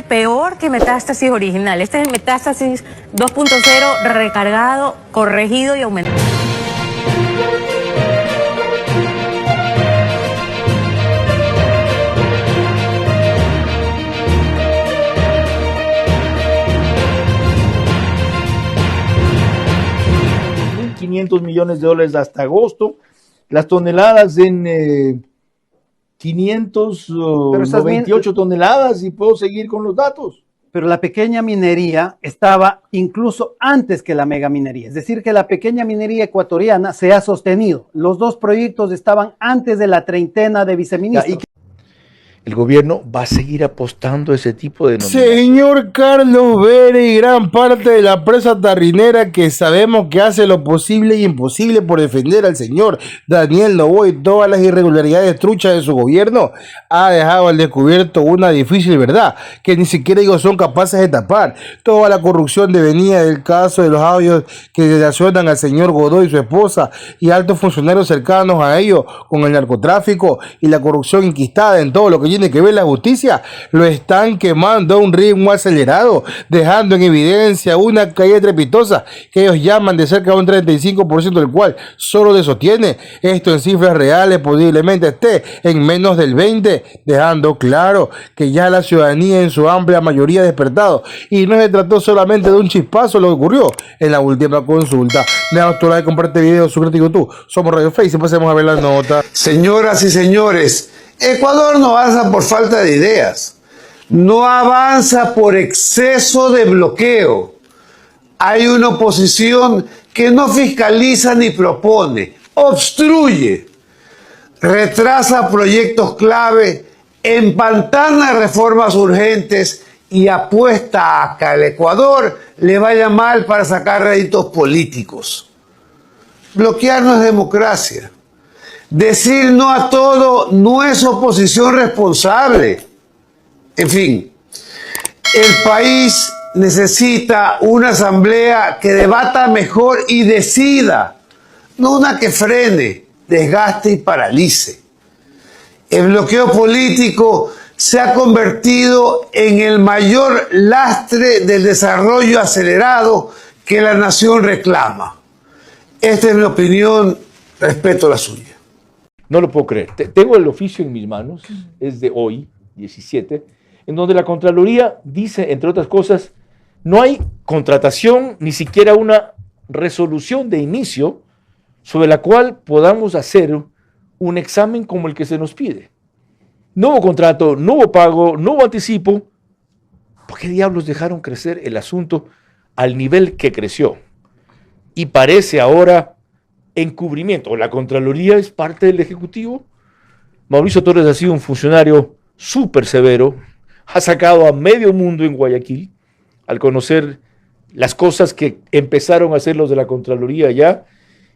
peor que Metástasis original. Este es el Metástasis 2.0 recargado, corregido y aumentado. $1.500 millones hasta agosto, las toneladas en 598 toneladas, y puedo seguir con los datos. Pero la pequeña minería estaba incluso antes que la megaminería, es decir, que la pequeña minería ecuatoriana se ha sostenido. Los dos proyectos estaban antes de la treintena de viceministros. El gobierno va a seguir apostando a ese tipo de nominación. Señor Carlos Vera y gran parte de la prensa tarrinera que sabemos que hace lo posible y imposible por defender al señor Daniel Noboa y todas las irregularidades truchas de su gobierno, ha dejado al descubierto una difícil verdad que ni siquiera ellos son capaces de tapar. Toda la corrupción devenida del caso de los audios que relacionan al señor Godoy y su esposa y altos funcionarios cercanos a ellos con el narcotráfico y la corrupción enquistada en todo lo que tiene que ver la justicia, lo están quemando a un ritmo acelerado, dejando en evidencia una caída estrepitosa que ellos llaman de cerca de un 35%, del cual solo de sostiene. Esto en cifras reales posiblemente esté en menos del 20%, dejando claro que ya la ciudadanía en su amplia mayoría ha despertado, y no se trató solamente de un chispazo lo que ocurrió en la última consulta. Le damos tu like, comparte video, suscríbete a YouTube. Somos Radio Face y pasemos a ver la nota. Señoras y señores, Ecuador no avanza por falta de ideas, no avanza por exceso de bloqueo. Hay una oposición que no fiscaliza ni propone, obstruye, retrasa proyectos clave, empantana reformas urgentes y apuesta a que al Ecuador le vaya mal para sacar réditos políticos. Bloquear no es democracia. Decir no a todo no es oposición responsable. En fin, el país necesita una asamblea que debata mejor y decida, no una que frene, desgaste y paralice. El bloqueo político se ha convertido en el mayor lastre del desarrollo acelerado que la nación reclama. Esta es mi opinión, respeto la suya. No lo puedo creer. Tengo el oficio en mis manos, es de hoy, 17, en donde la Contraloría dice, entre otras cosas, no hay contratación, ni siquiera una resolución de inicio sobre la cual podamos hacer un examen como el que se nos pide. No hubo contrato, no hubo pago, no hubo anticipo. ¿Por qué diablos dejaron crecer el asunto al nivel que creció? Y parece ahora encubrimiento. La Contraloría es parte del Ejecutivo. Mauricio Torres ha sido un funcionario súper severo, ha sacado a medio mundo en Guayaquil al conocer las cosas que empezaron a hacer los de la Contraloría allá,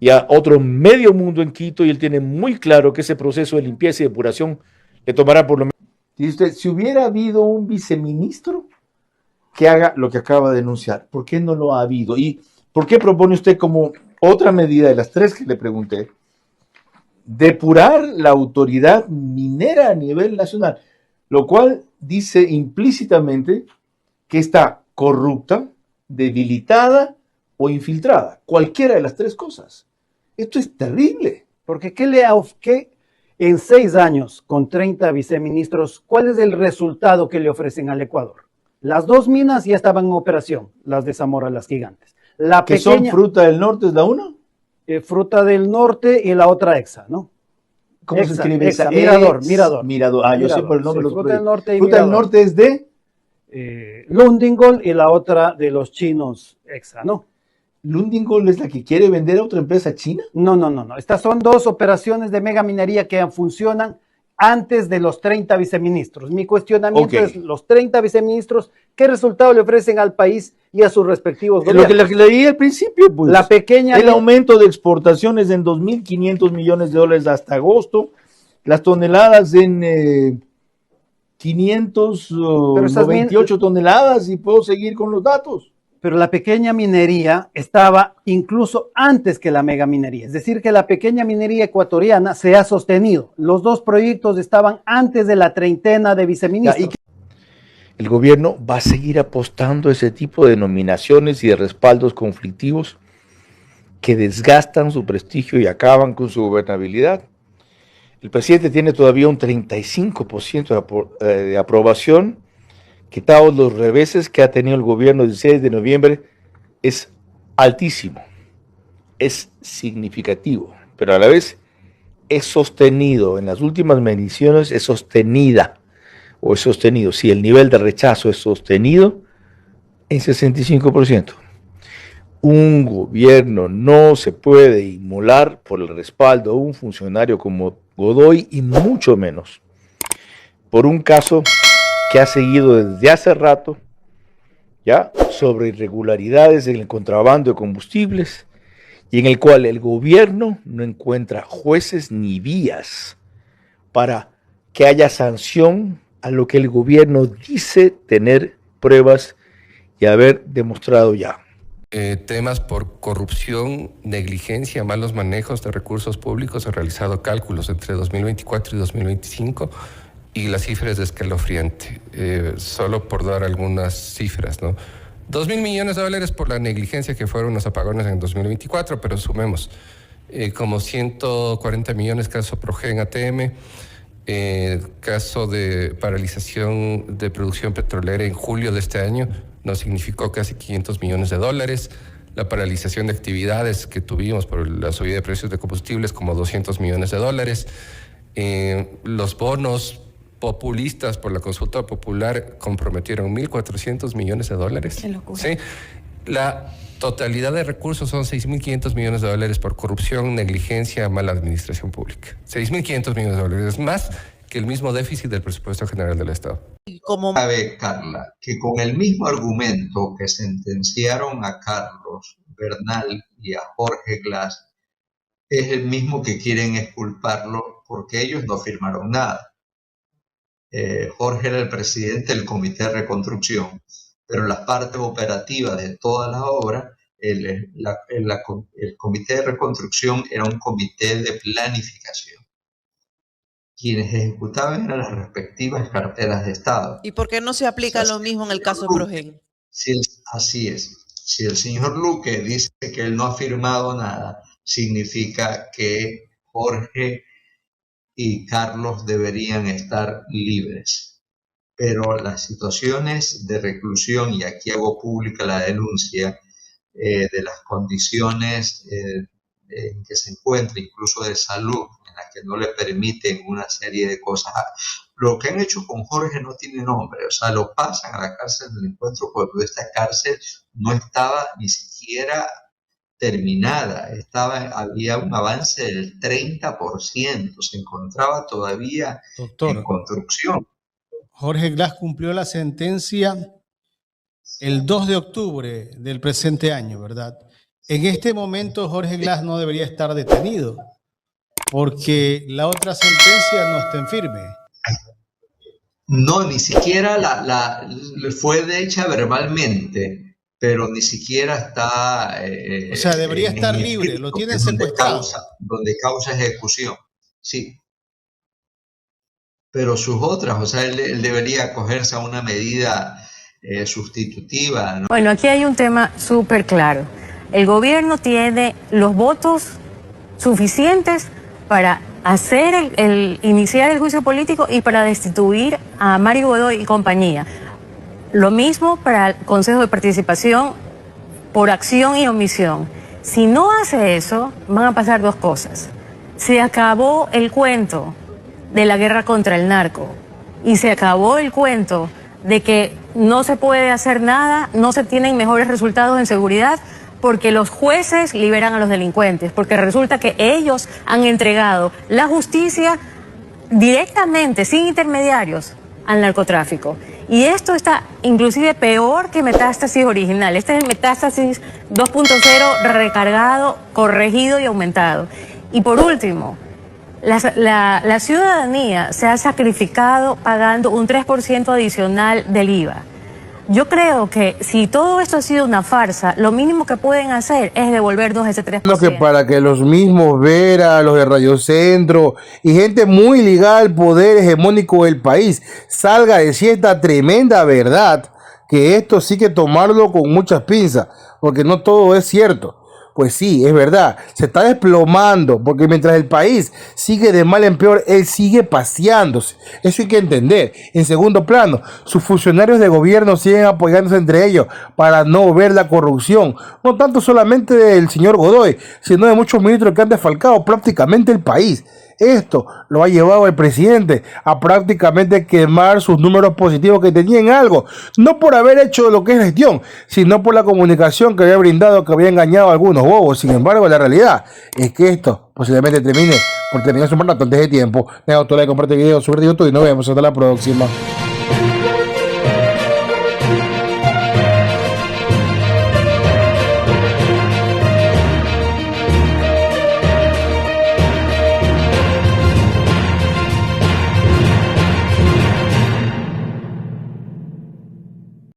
y a otro medio mundo en Quito, y él tiene muy claro que ese proceso de limpieza y depuración le tomará por lo menos. Dice usted, si hubiera habido un viceministro que haga lo que acaba de denunciar, ¿por qué no lo ha habido? ¿Y por qué propone usted como otra medida de las tres que le pregunté, depurar la autoridad minera a nivel nacional? Lo cual dice implícitamente que está corrupta, debilitada o infiltrada. Cualquiera de las tres cosas. Esto es terrible. Porque ¿qué en 6 años con 30 viceministros, cuál es el resultado que le ofrecen al Ecuador? Las dos minas ya estaban en operación, las de Zamora, las gigantes. La ¿Que pequeña, son Fruta del Norte es la una? Fruta del Norte y la otra Exa, ¿no? ¿Cómo se escribe Exa? Mirador. Ah, yo sé por el nombre. Sí, Fruta del Norte y Fruta del Norte es de Lundingol, y la otra de los chinos, Exa, ¿no? ¿Lundingol es la que quiere vender a otra empresa china? No. Estas son dos operaciones de megaminería que funcionan antes de los 30 viceministros. Mi cuestionamiento es, los 30 viceministros, ¿qué resultado le ofrecen al país y a sus respectivos gobiernos? Lo que leí al principio, pues. El aumento de exportaciones en $2.500 millones hasta agosto, las toneladas en 598 toneladas, y puedo seguir con los datos. Pero la pequeña minería estaba incluso antes que la megaminería, es decir, que la pequeña minería ecuatoriana se ha sostenido. Los dos proyectos estaban antes de la treintena de viceministros. el gobierno va a seguir apostando a ese tipo de nominaciones y de respaldos conflictivos que desgastan su prestigio y acaban con su gobernabilidad. El presidente tiene todavía un 35% de aprobación, que dados los reveses que ha tenido el gobierno el 16 de noviembre, es altísimo, es significativo, pero a la vez es sostenido, en las últimas mediciones es sostenida, o es sostenido, si el nivel de rechazo es sostenido, en 65%. Un gobierno no se puede inmolar por el respaldo a un funcionario como Godoy, y mucho menos por un caso que ha seguido desde hace rato, ya, sobre irregularidades en el contrabando de combustibles, y en el cual el gobierno no encuentra jueces ni vías para que haya sanción a lo que el gobierno dice tener pruebas y haber demostrado ya. Temas por corrupción, negligencia, malos manejos de recursos públicos. He realizado cálculos entre 2024 y 2025 y la cifra es escalofriante. Solo por dar algunas cifras, ¿no? 2.000 millones de dólares por la negligencia que fueron los apagones en 2024, pero sumemos como 140 millones caso Progen ATM, caso de paralización de producción petrolera en julio de este año, nos significó casi 500 millones de dólares. La paralización de actividades que tuvimos por la subida de precios de combustibles, como 200 millones de dólares. Los bonos populistas por la consulta popular comprometieron 1.400 millones de dólares. Qué locura. Sí. La totalidad de recursos son 6.500 millones de dólares por corrupción, negligencia, mala administración pública. 6.500 millones de dólares, más que el mismo déficit del presupuesto general del Estado. ¿Cómo sabe, Carla, que con el mismo argumento que sentenciaron a Carlos Bernal y a Jorge Glass, es el mismo que quieren exculparlo porque ellos no firmaron nada? Jorge era el presidente del Comité de Reconstrucción, pero la parte operativa de toda la obra, el Comité de Reconstrucción era un comité de planificación. Quienes ejecutaban eran las respectivas carteras de Estado. ¿Y por qué no se aplica lo mismo en el caso Progen? Así es. Si el señor Luque dice que él no ha firmado nada, significa que Jorge y Carlos deberían estar libres. Pero las situaciones de reclusión, y aquí hago pública la denuncia, de las condiciones en que se encuentra, incluso de salud, en las que no le permiten una serie de cosas. Lo que han hecho con Jorge no tiene nombre, o sea, lo pasan a la cárcel del encuentro cuando esta cárcel no estaba ni siquiera terminada, había un avance del 30%, se encontraba todavía en construcción. Jorge Glass cumplió la sentencia el 2 de octubre del presente año, ¿verdad? En este momento Jorge Glass no debería estar detenido porque la otra sentencia no está en firme. No, ni siquiera fue hecha verbalmente, pero ni siquiera está... o sea, debería estar libre, lo tienen secuestrado. Donde causa ejecución, sí. Pero sus otras, o sea, él debería acogerse a una medida sustitutiva, ¿no? Bueno, aquí hay un tema súper claro. El gobierno tiene los votos suficientes para hacer iniciar el juicio político y para destituir a Mario Godoy y compañía. Lo mismo para el Consejo de Participación por acción y omisión. Si no hace eso, van a pasar dos cosas. Se acabó el cuento de la guerra contra el narco y se acabó el cuento de que no se puede hacer nada, no se tienen mejores resultados en seguridad porque los jueces liberan a los delincuentes, porque resulta que ellos han entregado la justicia directamente, sin intermediarios, al narcotráfico. Y esto está inclusive peor que Metástasis original. Este es el Metástasis 2.0 recargado, corregido y aumentado. Y por último, la ciudadanía se ha sacrificado pagando un 3% adicional del IVA. Yo creo que si todo esto ha sido una farsa, lo mínimo que pueden hacer es devolvernos ese 3%. Que para que los mismos Vera, los de Radio Centro y gente muy ligada al poder hegemónico del país salga a decir esta tremenda verdad, que esto sí que tomarlo con muchas pinzas, porque no todo es cierto. Pues sí, es verdad, se está desplomando, porque mientras el país sigue de mal en peor, él sigue paseándose. Eso hay que entender. En segundo plano, sus funcionarios de gobierno siguen apoyándose entre ellos para no ver la corrupción, no tanto solamente del señor Godoy, sino de muchos ministros que han desfalcado prácticamente el país. Esto lo ha llevado el presidente a prácticamente quemar sus números positivos que tenían algo, no por haber hecho lo que es gestión, sino por la comunicación que había brindado, que había engañado a algunos bobos. Sin embargo, la realidad es que esto posiblemente termine por terminar su mandato antes de tiempo. Deja tu like, comparte el video, suscríbete a YouTube y nos vemos hasta la próxima.